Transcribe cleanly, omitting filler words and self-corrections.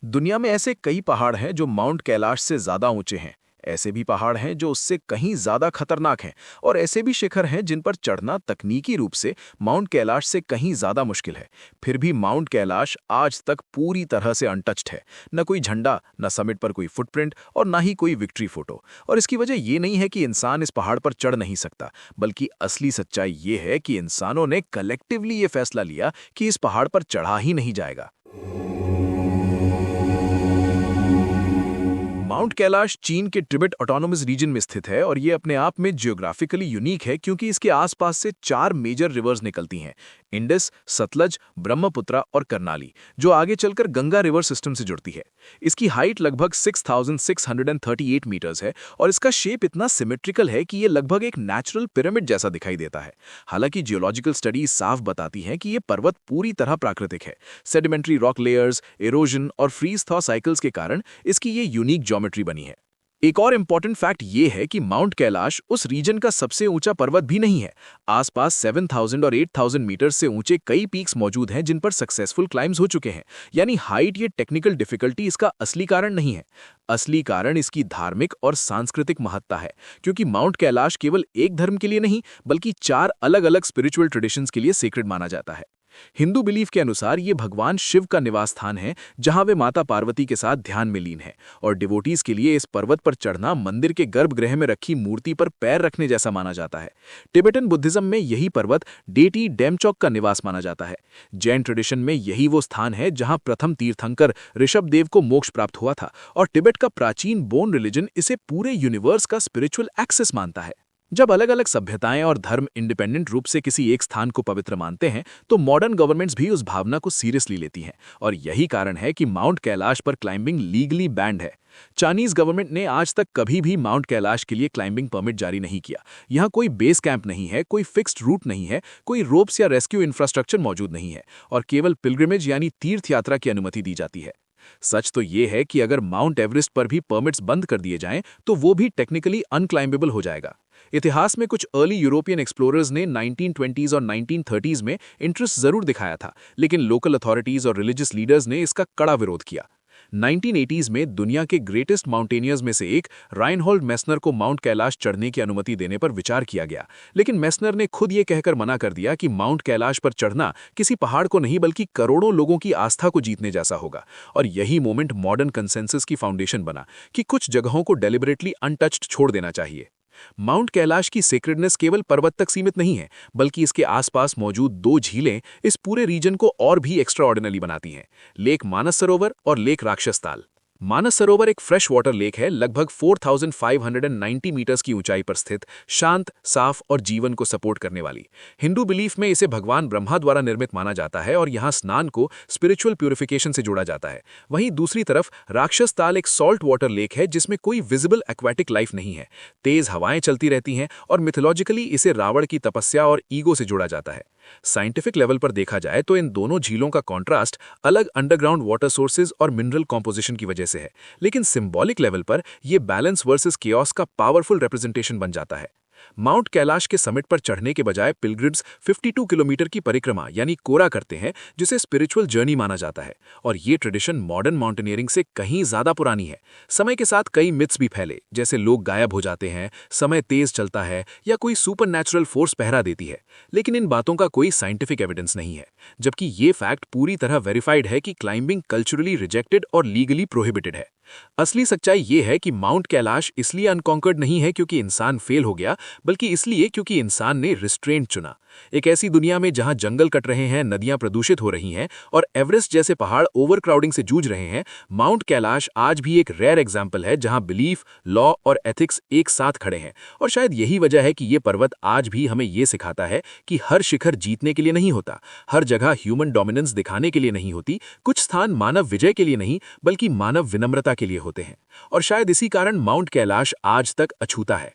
दुनिया में ऐसे कई पहाड़ हैं जो माउंट कैलाश से ज्यादा ऊंचे हैं। ऐसे भी पहाड़ हैं जो उससे कहीं ज्यादा खतरनाक हैं। और ऐसे भी शिखर हैं जिन पर चढ़ना तकनीकी रूप से माउंट कैलाश से कहीं ज्यादा मुश्किल है। फिर भी माउंट कैलाश आज तक पूरी तरह से अनटच्ड है। न कोई झंडा, न समिट पर कोई फुटप्रिंट और न ही कोई विक्ट्री फोटो। और इसकी वजह ये नहीं है कि इंसान इस पहाड़ पर चढ़ नहीं सकता, बल्कि असली सच्चाई ये है कि इंसानों ने कलेक्टिवली ये फैसला लिया कि इस पहाड़ पर चढ़ा ही नहीं जाएगा। माउंट कैलाश चीन के तिब्बत ऑटोनोमस रीजन में स्थित है और ये अपने आप में जियोग्राफिकली यूनिक है क्योंकि इसके आसपास से 4 मेजर रिवर्स निकलती हैं: इंडस, सतलज, ब्रह्मपुत्रा और कर्नाली, जो आगे चलकर गंगा रिवर सिस्टम से जुड़ती है। इसकी हाइट लगभग 6,638 मीटर्स है और इसका शेप इतना सिमेट्रिकल है कि ये लगभग एक नेचुरल पिरामिड जैसा दिखाई देता है। हालांकि जियोलॉजिकल स्टडीज साफ बताती हैं कि ये पर्वत पूरी तरह प्राकृतिक है। सेडिमेंट्री रॉक लेयर्स, इरोजन और फ्रीज थॉ साइकिल्स के कारण इसकी ये यूनिक ज्योमेट्री बनी है। एक और इंपॉर्टेंट फैक्ट ये है कि माउंट कैलाश उस रीजन का सबसे ऊंचा पर्वत भी नहीं है। आसपास 7,000 और 8,000 मीटर से ऊंचे कई पीक्स मौजूद हैं जिन पर सक्सेसफुल क्लाइम्स हो चुके हैं। यानी हाइट ये टेक्निकल डिफिकल्टी इसका असली कारण नहीं है। असली कारण इसकी धार्मिक और सांस्कृतिक महत्ता है, क्योंकि माउंट कैलाश केवल एक धर्म के लिए नहीं बल्कि 4 अलग-अलग स्पिरिचुअल ट्रेडिशंस के लिए सेक्रेड माना जाता है। हिंदू बिलीफ के अनुसार ये भगवान शिव का निवास स्थान है, जहां वे माता पार्वती के साथ ध्यान में लीन है। और डिवोटीज के लिए इस पर्वत पर चढ़ना मंदिर के गर्भगृह में रखी मूर्ति पर पैर रखने जैसा माना जाता है। टिबेटन बुद्धिज्म में यही पर्वत डेटी डेमचौक का निवास माना जाता है। जैन ट्रेडिशन में यही वो स्थान है जहां प्रथम तीर्थंकर ऋषभदेव को मोक्ष प्राप्त हुआ था। और तिब्बत का प्राचीन बोन रिलीजन इसे पूरे यूनिवर्स का स्पिरिचुअल एक्सेस मानता है। जब अलग अलग सभ्यताएं और धर्म इंडिपेंडेंट रूप से किसी एक स्थान को पवित्र मानते हैं, तो मॉडर्न गवर्नमेंट्स भी उस भावना को सीरियसली लेती हैं। और यही कारण है कि माउंट कैलाश पर क्लाइंबिंग लीगली बैंड है। चाइनीज गवर्नमेंट ने आज तक कभी भी माउंट कैलाश के लिए क्लाइंबिंग परमिट जारी नहीं किया। यहाँ कोई बेस कैंप नहीं है, कोई फिक्स्ड रूट नहीं है, कोई रोप्स या रेस्क्यू इंफ्रास्ट्रक्चर मौजूद नहीं है और केवल पिलग्रिमेज यानी तीर्थ यात्रा की अनुमति दी जाती है। सच तो ये है कि अगर माउंट एवरेस्ट पर भी परमिट्स बंद कर दिए जाएं, तो वो भी टेक्निकली अनक्लाइंबेबल हो जाएगा। इतिहास में कुछ अर्ली यूरोपियन एक्सप्लोरर्स ने 1920s और 1930s में इंटरेस्ट जरूर दिखाया था, लेकिन लोकल अथॉरिटीज और रिलीजियस लीडर्स ने इसका कड़ा विरोध किया। 1980s में दुनिया के ग्रेटेस्ट माउंटेनियर्स में से एक राइनहोल्ड मेसनर को माउंट कैलाश चढ़ने की अनुमति देने पर विचार किया गया, लेकिन मेसनर ने खुद ये कहकर मना कर दिया कि माउंट कैलाश पर चढ़ना किसी पहाड़ को नहीं बल्कि करोड़ों लोगों की आस्था को जीतने जैसा होगा। और यही मोमेंट मॉडर्न कंसेंसस की फाउंडेशन बना कि कुछ जगहों को डेलिबरेटली अनटच्ड छोड़ देना चाहिए। माउंट कैलाश की सेक्रेडनेस केवल पर्वत तक सीमित नहीं है, बल्कि इसके आसपास मौजूद 2 झीलें इस पूरे रीजन को और भी एक्स्ट्राऑर्डिनरी बनाती हैं: लेक मानस सरोवर और लेक राक्षसताल। मानस सरोवर एक फ्रेश वाटर लेक है, लगभग 4,590 मीटर्स की ऊंचाई पर स्थित, शांत, साफ और जीवन को सपोर्ट करने वाली। हिंदू बिलीफ में इसे भगवान ब्रह्मा द्वारा निर्मित माना जाता है और यहाँ स्नान को स्पिरिचुअल प्यूरिफिकेशन से जोड़ा जाता है। वहीं दूसरी तरफ राक्षस ताल एक सॉल्ट वाटर लेक है जिसमें कोई विजिबल एक्वेटिक लाइफ नहीं है। तेज हवाएं चलती रहती हैं और मिथोलॉजिकली इसे रावण की तपस्या और ईगो से जोड़ा जाता है। साइंटिफिक लेवल पर देखा जाए तो इन दोनों झीलों का कॉन्ट्रास्ट अलग अंडरग्राउंड वाटर सोर्सेज और मिनरल कॉम्पोजिशन की वजह से है, लेकिन सिंबॉलिक लेवल पर यह बैलेंस वर्सेस केओस का पावरफुल रिप्रेजेंटेशन बन जाता है। माउंट कैलाश के समिट पर चढ़ने के बजाय पिलग्रिम्स 52 किलोमीटर की परिक्रमा यानी कोरा करते हैं, जिसे स्पिरिचुअल जर्नी माना जाता है। और ये ट्रेडिशन मॉडर्न माउंटेनियरिंग से कहीं ज्यादा पुरानी है। समय के साथ कई मिथ्स भी फैले, जैसे लोग गायब हो जाते हैं, समय तेज चलता है या कोई सुपरनैचुरल फोर्स पहरा देती है, लेकिन इन बातों का कोई साइंटिफिक एविडेंस नहीं है। जबकि ये फैक्ट पूरी तरह वेरीफाइड है कि क्लाइंबिंग कल्चरली रिजेक्टेड और लीगली प्रोहिबिटेड है। असली सच्चाई ये है कि माउंट कैलाश इसलिए अनकॉन्कर्ड नहीं है क्योंकि इंसान फेल हो गया, बल्कि इसलिए क्योंकि इंसान ने रिस्ट्रेंट चुना। एक ऐसी दुनिया में जहां जंगल कट रहे हैं, नदियां प्रदूषित हो रही हैं और एवरेस्ट जैसे पहाड़ ओवरक्राउडिंग से जूझ रहे हैं, माउंट कैलाश आज भी एक रेयर एग्जाम्पल है जहां बिलीफ, लॉ और एथिक्स एक साथ खड़े हैं। और शायद यही वजह है कि ये पर्वत आज भी हमें ये सिखाता है कि हर शिखर जीतने के लिए नहीं होता, हर जगह ह्यूमन डोमिनेंस दिखाने के लिए नहीं होती, कुछ स्थान मानव विजय के लिए नहीं बल्कि मानव विनम्रता के लिए होते हैं। और शायद इसी कारण माउंट कैलाश आज तक अछूता है।